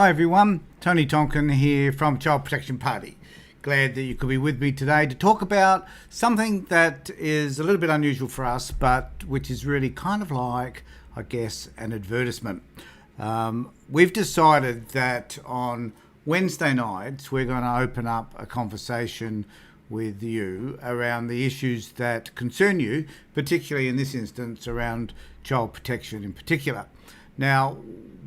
Hi everyone, Tony Tonkin here from Child Protection Party. Glad that you could be with me today to talk about something that is a little bit unusual for us, but which is really kind of like, I guess, an advertisement. We've decided that on Wednesday nights we're going to open up a conversation with you around the issues that concern you, particularly in this instance around child protection in particular. Now,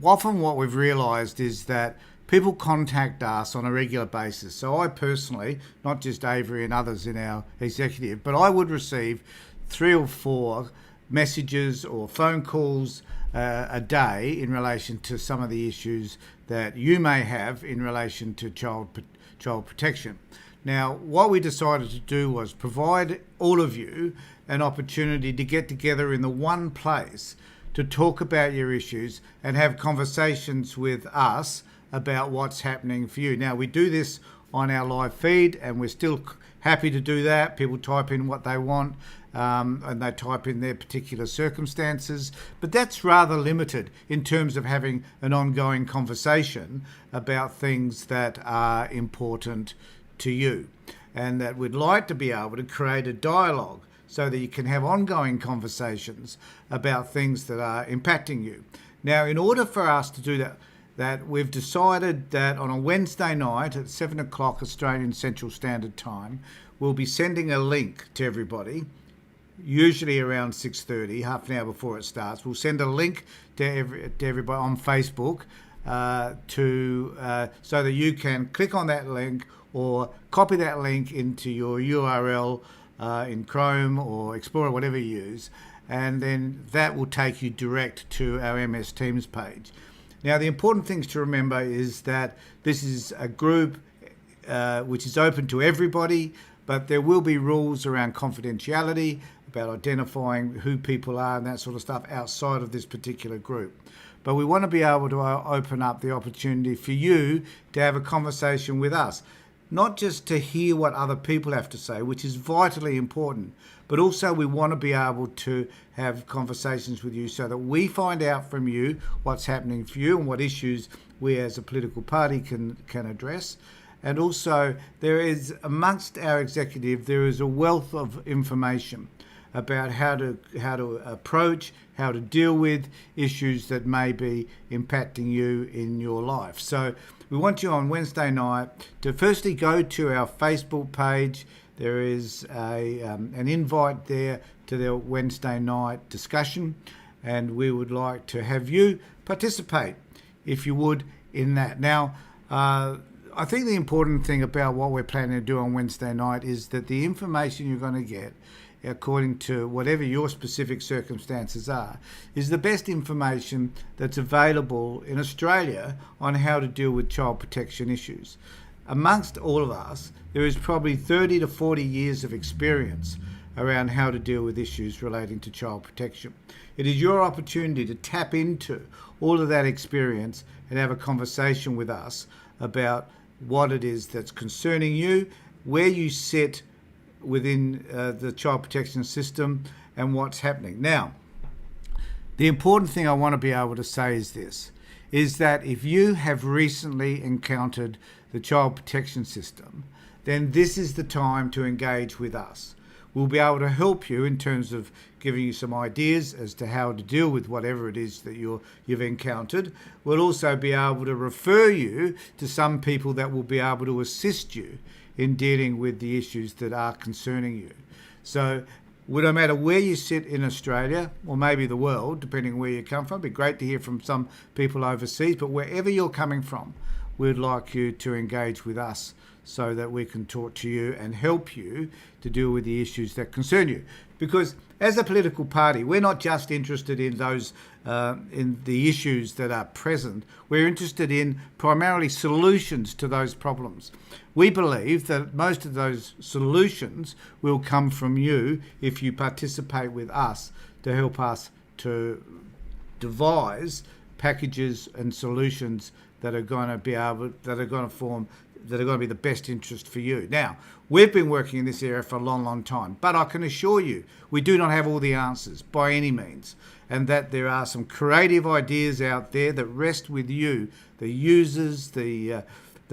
often what we've realised is that people contact us on a regular basis. So I personally, not just Avery and others in our executive, but I would receive 3 or 4 messages or phone calls a day in relation to some of the issues that you may have in relation to child protection. Now, what we decided to do was provide all of you an opportunity to get together in the one place to talk about your issues and have conversations with us about what's happening for you. Now, we do this on our live feed and we're still happy to do that. People type in what they want and they type in their particular circumstances, but that's rather limited in terms of having an ongoing conversation about things that are important to you, and that we'd like to be able to create a dialogue so that you can have ongoing conversations about things that are impacting you. Now, in order for us to do that we've decided that on a Wednesday night at 7 o'clock Australian Central Standard Time, we'll be sending a link to everybody, usually around 6:30, half an hour before it starts. We'll send a link to everybody on Facebook so that you can click on that link or copy that link into your URL in Chrome or Explorer, whatever you use, and then that will take you direct to our MS Teams page. Now, the important things to remember is that this is a group which is open to everybody, but there will be rules around confidentiality, about identifying who people are and that sort of stuff outside of this particular group. But we want to be able to open up the opportunity for you to have a conversation with us. Not just to hear what other people have to say, which is vitally important, but also we want to be able to have conversations with you so that we find out from you what's happening for you and what issues we as a political party can address. And also there is, amongst our executive, there is a wealth of information about how to approach, how to deal with issues that may be impacting you in your life. So we want you on Wednesday night to firstly go to our Facebook page. There is an invite there to the Wednesday night discussion, and we would like to have you participate, if you would, in that. Now, I think the important thing about what we're planning to do on Wednesday night is that the information you're going to get, according to whatever your specific circumstances are, is the best information that's available in Australia on how to deal with child protection issues. Amongst all of us, there is probably 30 to 40 years of experience around how to deal with issues relating to child protection. It is your opportunity to tap into all of that experience and have a conversation with us about what it is that's concerning you, where you sit within the child protection system and what's happening. Now, the important thing I want to be able to say is this, is that if you have recently encountered the child protection system, then this is the time to engage with us. We'll be able to help you in terms of giving you some ideas as to how to deal with whatever it is that you've encountered. We'll also be able to refer you to some people that will be able to assist you in dealing with the issues that are concerning you. So no matter where you sit in Australia, or maybe the world, depending where you come from, it'd be great to hear from some people overseas, but wherever you're coming from, we'd like you to engage with us so that we can talk to you and help you to deal with the issues that concern you. Because as a political party, we're not just interested in those in the issues that are present. We're interested in primarily solutions to those problems. We believe that most of those solutions will come from you if you participate with us to help us to devise packages and solutions that are going to form that are going to be the best interest for you. Now, we've been working in this area for a long, long time, but I can assure you we do not have all the answers by any means, and that there are some creative ideas out there that rest with you, the users, the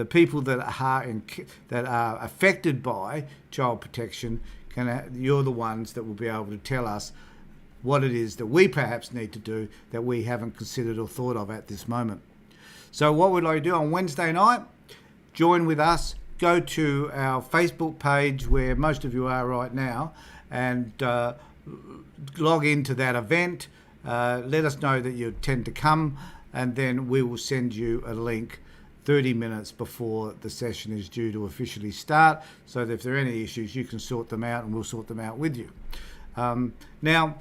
people that are affected by child protection. You're the ones that will be able to tell us what it is that we perhaps need to do that we haven't considered or thought of at this moment. So what would I do on Wednesday night? Join with us, go to our Facebook page where most of you are right now, and log into that event. Let us know that you intend to come, and then we will send you a link 30 minutes before the session is due to officially start, so that if there are any issues, you can sort them out and we'll sort them out with you. Now,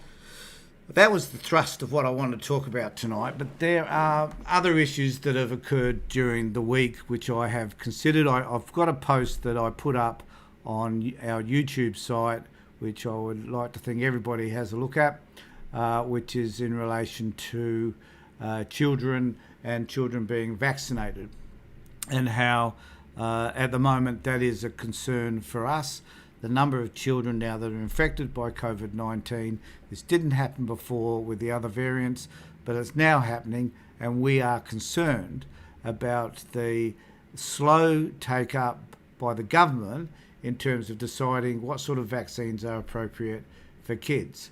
that was the thrust of what I wanted to talk about tonight, but there are other issues that have occurred during the week which I have considered. I've got a post that I put up on our YouTube site, which I would like to think everybody has a look at, which is in relation to children and children being vaccinated, and how at the moment that is a concern for us. The number of children now that are infected by COVID-19, this didn't happen before with the other variants, but it's now happening, and we are concerned about the slow take up by the government in terms of deciding what sort of vaccines are appropriate for kids.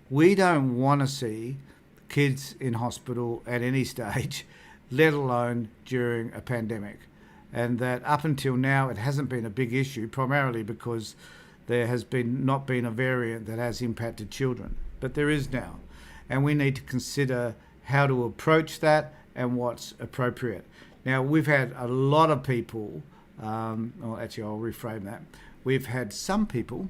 We don't want to see kids in hospital at any stage, let alone during a pandemic. And that up until now it hasn't been a big issue, primarily because there has not been a variant that has impacted children, but there is now, and we need to consider how to approach that and what's appropriate. Now, we've had a lot of people, I'll reframe that. We've had some people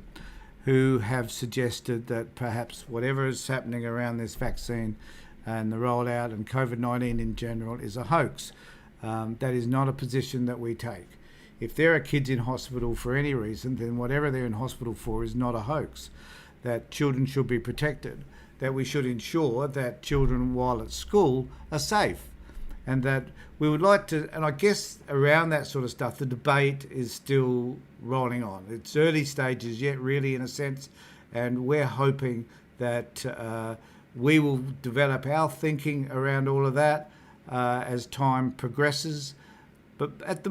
who have suggested that perhaps whatever is happening around this vaccine and the rollout and COVID-19 in general is a hoax. That is not a position that we take. If there are kids in hospital for any reason, then whatever they're in hospital for is not a hoax. That children should be protected, that we should ensure that children while at school are safe, and that we would like to, and I guess around that sort of stuff, the debate is still rolling on. It's early stages yet, really, in a sense, and we're hoping that we will develop our thinking around all of that as time progresses. But at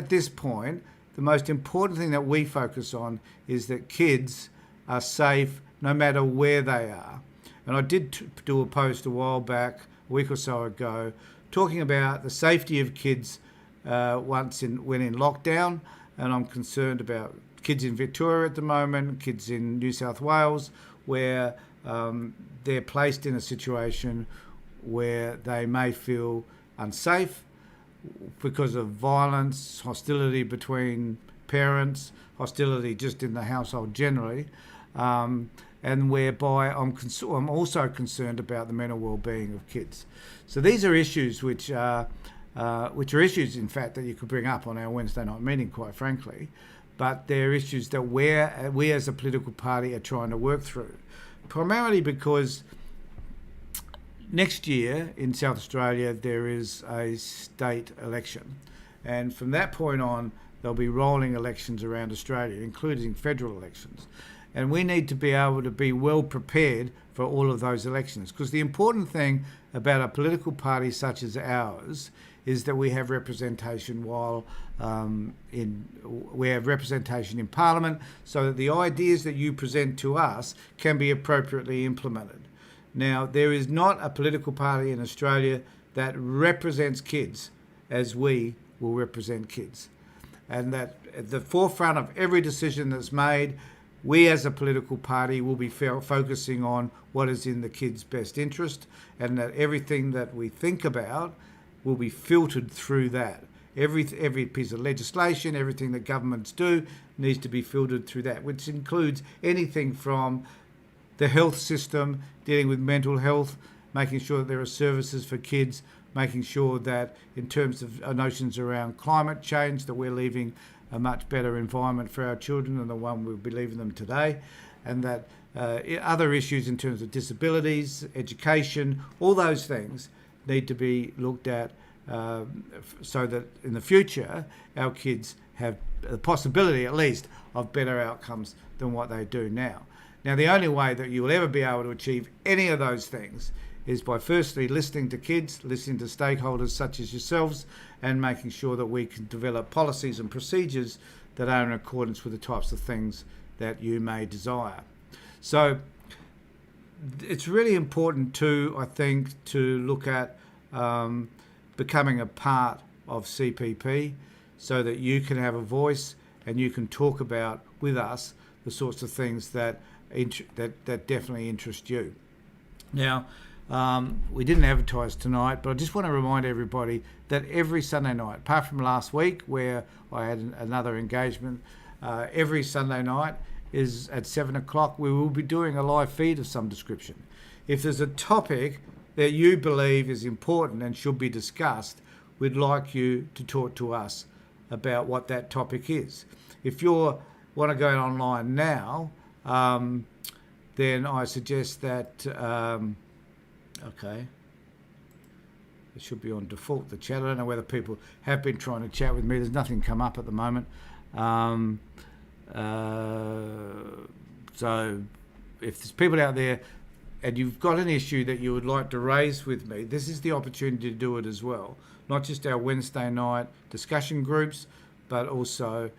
this point, the most important thing that we focus on is that kids are safe no matter where they are. And I did do a post a while back, a week or so ago, talking about the safety of kids when in lockdown. And I'm concerned about kids in Victoria at the moment, kids in New South Wales, where they're placed in a situation where they may feel unsafe because of violence, hostility between parents, hostility just in the household generally, and whereby I'm also concerned about the mental well-being of kids. So these are issues which are issues, in fact, that you could bring up on our Wednesday night meeting, quite frankly, but they're issues that we as a political party are trying to work through, primarily because next year in South Australia there is a state election, and from that point on there'll be rolling elections around Australia, including federal elections, and we need to be able to be well prepared for all of those elections, because the important thing about a political party such as ours is that we have representation we have representation in Parliament, so that the ideas that you present to us can be appropriately implemented. Now, there is not a political party in Australia that represents kids as we will represent kids. And that at the forefront of every decision that's made, we as a political party will be focusing on what is in the kids' best interest, and that everything that we think about will be filtered through that. Every piece of legislation, everything that governments do needs to be filtered through that, which includes anything from the health system, dealing with mental health, making sure that there are services for kids, making sure that in terms of notions around climate change, that we're leaving a much better environment for our children than the one we'll be leaving them today, and that other issues in terms of disabilities, education, all those things need to be looked at so that in the future our kids have the possibility, at least, of better outcomes than what they do now. Now, the only way that you will ever be able to achieve any of those things is by firstly listening to kids, listening to stakeholders such as yourselves, and making sure that we can develop policies and procedures that are in accordance with the types of things that you may desire. So it's really important too, I think, to look at becoming a part of CPP so that you can have a voice and you can talk about with us the sorts of things that definitely interest you. Now, we didn't advertise tonight, but I just want to remind everybody that every Sunday night, apart from last week where I had another engagement, every Sunday night is at 7 o'clock. We will be doing a live feed of some description. If there's a topic that you believe is important and should be discussed, we'd like you to talk to us about what that topic is. If you want to go online now, then I suggest that, okay, it should be on default, the chat. I don't know whether people have been trying to chat with me. There's nothing come up at the moment. So if there's people out there and you've got an issue that you would like to raise with me, this is the opportunity to do it as well. Not just our Wednesday night discussion groups, but also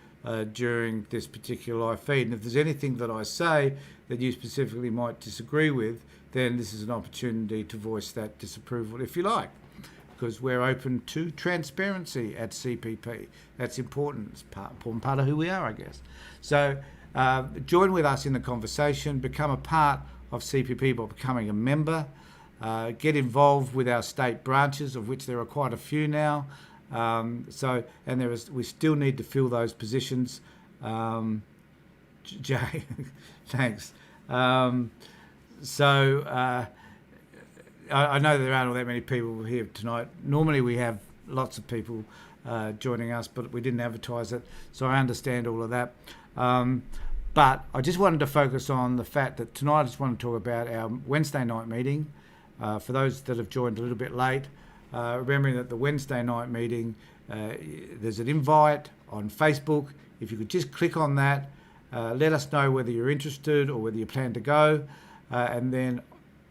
during this particular live feed. And if there's anything that I say that you specifically might disagree with, then this is an opportunity to voice that disapproval if you like, because we're open to transparency at CPP. That's important. It's important part of who we are, I guess. So join with us in the conversation, become a part of CPP by becoming a member, get involved with our state branches, of which there are quite a few now. We still need to fill those positions. Jay, thanks. I know there aren't all that many people here tonight. Normally we have lots of people joining us, but we didn't advertise it, so I understand all of that. But I just wanted to focus on the fact that tonight I just want to talk about our Wednesday night meeting. For those that have joined a little bit late, remembering that the Wednesday night meeting, there's an invite on Facebook. If you could just click on that, let us know whether you're interested or whether you plan to go. And then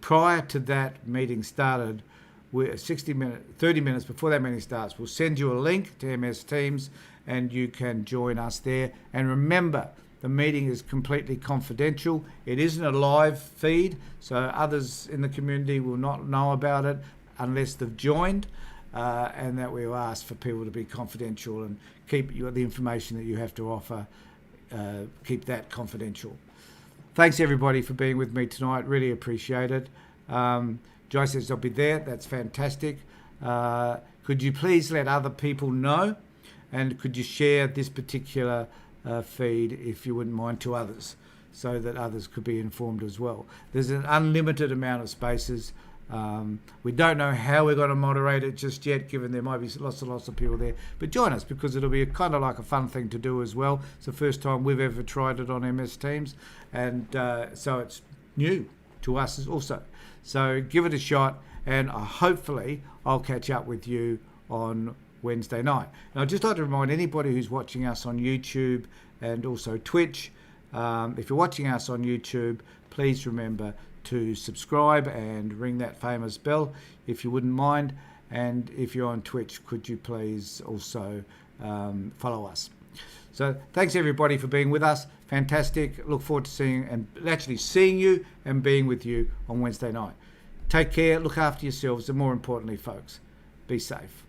prior to that meeting started, 30 minutes before that meeting starts, we'll send you a link to MS Teams and you can join us there. And remember, the meeting is completely confidential. It isn't a live feed, so others in the community will not know about it unless they've joined, and that we'll ask for people to be confidential and keep the information that you have to offer, keep that confidential. Thanks everybody for being with me tonight, really appreciate it. Joy says I'll be there, that's fantastic. Could you please let other people know, and could you share this particular feed, if you wouldn't mind, to others, so that others could be informed as well. There's an unlimited amount of spaces. We don't know how we're going to moderate it just yet, given there might be lots of people there. But join us, because it'll be kind of like a fun thing to do as well. It's the first time we've ever tried it on MS Teams, and so it's new to us also. So give it a shot, and hopefully I'll catch up with you on Wednesday night. And I'd just like to remind anybody who's watching us on YouTube and also Twitch, if you're watching us on YouTube, please remember to subscribe and ring that famous bell if you wouldn't mind. And if you're on Twitch, could you please also follow us. So thanks everybody for being with us. Fantastic. Look forward to seeing you and being with you on Wednesday night. Take care, look after yourselves, and more importantly, folks, be safe.